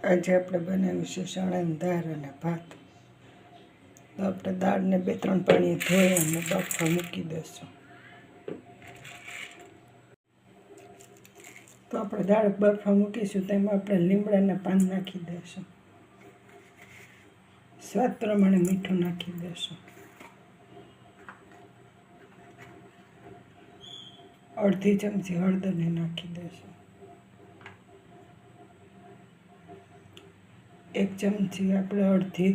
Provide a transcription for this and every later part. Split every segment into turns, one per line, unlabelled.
આજે આપણે બનાવીશું ચણાની દાળ અને ભાત. તો આપણે દાળને 2-3 પાણી ધોઈ અને બાફવા મૂકી દઈશું. તો આપણે દાળ બાફવા મૂકીશું તેમાં આપણે લીમડાના પાન નાખી દઈશું. સ્વાદ પ્રમાણે મીઠું નાખી દઈશું. અડધી ચમચી હળદરને નાખી દઈશું. 1 ચમચી આપણે અડધી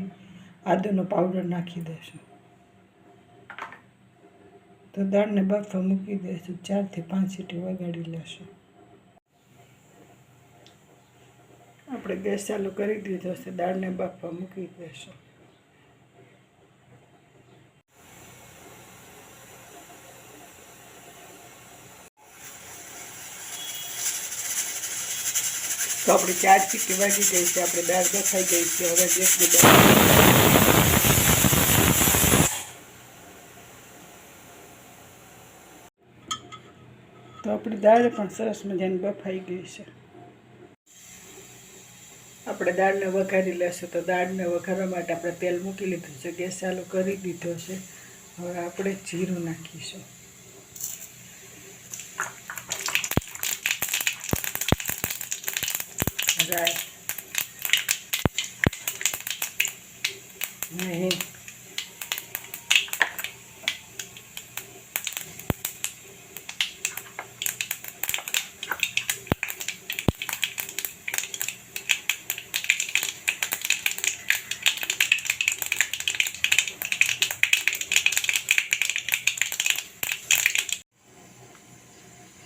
આદુનો પાવડર નાખી દઈશું. તો દાળને બાફવા મૂકી દઈશું. 4 થી 5 સીટી વગાડી લેશું. આપણે ગેસ ચાલુ કરી દીધો છે. દાળને બાફવા મૂકી દઈશું. તો આપણે 4 સીટી વાગી ગઈ છે. આપણે દાળ બફાઈ ગઈ છે. હવે ગેસને બંધ. તો આપણી દાળ પણ સરસ મજાની બફાઈ ગઈ છે. આપણે દાળને વઘારી લેશું. તો દાળને વઘારવા માટે આપણે તેલ મૂકી લીધું છે. ગેસ ચાલુ કરી દીધો છે. હવે આપણે જીરું નાખીશું. રાઈ, હિંગ,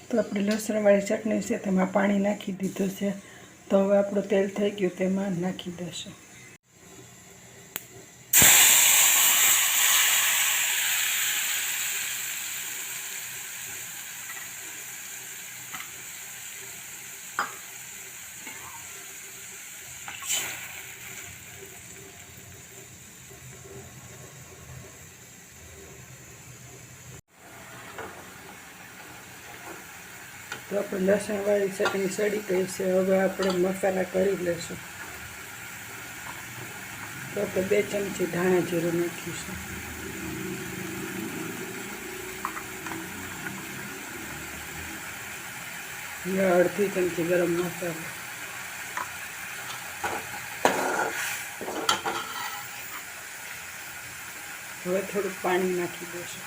તો આપણે લસણવાળી ચટણી છે તેમાં પાણી નાખી દીધું છે. તો હવે આપણું તેલ થઈ ગયું તેમાં નાખી દઈશું. તો આપણે લસણવાળી ચટણી સડી ગઈ છે. હવે આપણે મસાલા કરી લઈશું. તો આપણે 2 ચમચી ધાણા જીરું નાખીશું. અડધી ચમચી ગરમ મસાલો. હવે થોડુંક પાણી નાખી દઈશું.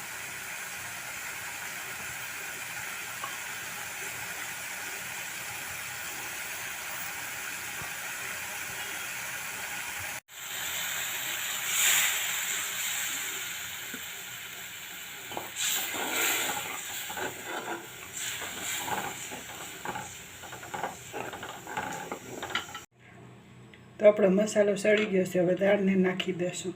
તો આપણો મસાલો સળી ગયો છે. હવે દાળને નાખી દઈશું.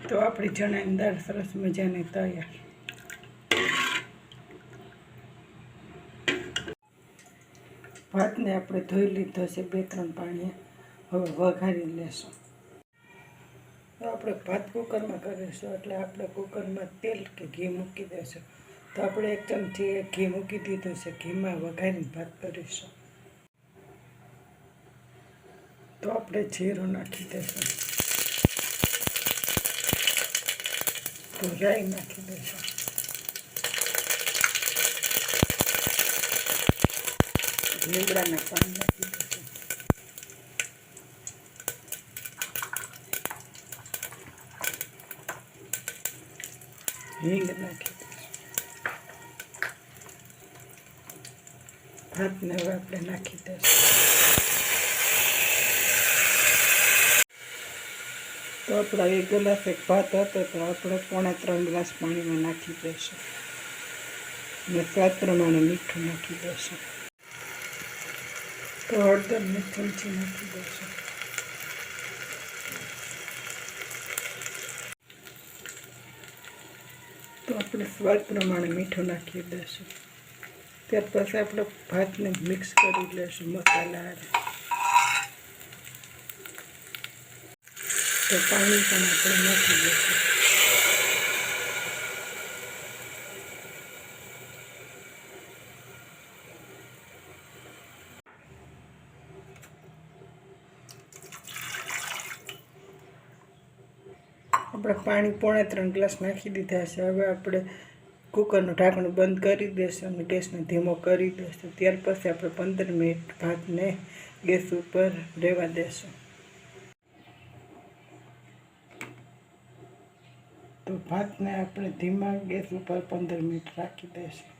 તો આપણી ચણાની દાળ સરસ મજાની તૈયાર. ભાતને આપણે ધોઈ લીધો છે 2-3 પાણીએ. હવે વઘારી લેશું. તો આપણે ભાત કુકરમાં કરીશું એટલે આપણે કુકરમાં તેલ કે ઘી મૂકી દઈશું. તો આપણે 1 ચમચી ઘી મૂકી દીધું છે. ઘીમાં વઘારીને ભાત કરીશું. તો આપણે જીરું નાખી દઈશું. તો રાઈ નાખી દઈશું. લીમડાના પાન નાખી દઈશું. હિંગ નાખી દઈશું. ભાતને હવે આપણે નાખી દઈશું. તો આપણા 1 ગ્લાસ ભાત હતો તો આપણે 3.5 ગ્લાસ પાણીમાં નાખી દઈશું. અને સ્વાદ પ્રમાણે મીઠું નાખી દઈશું. તો હળદરની ચમચી નાખી દઈશું. તો આપણે સ્વાદ પ્રમાણે મીઠું નાખી દઈશું. ત્યાર પછી આપણે ભાતને મિક્સ કરી લઈશું મસાલા. તો પાણી પણ આપણે નાખી દઈશું. આપણે પાણી 3.5 ગ્લાસ નાખી દીધા છે. હવે આપણે કુકરનું ઢાંકણું બંધ કરી દઈશું અને ગેસને ધીમો કરી દઈશું. ત્યાર પછી આપણે 15 મિનિટ ભાતને ગેસ ઉપર રહેવા દઈશું. તો ભાતને આપણે ધીમા ગેસ ઉપર 15 મિનિટ રાખી દઈશું.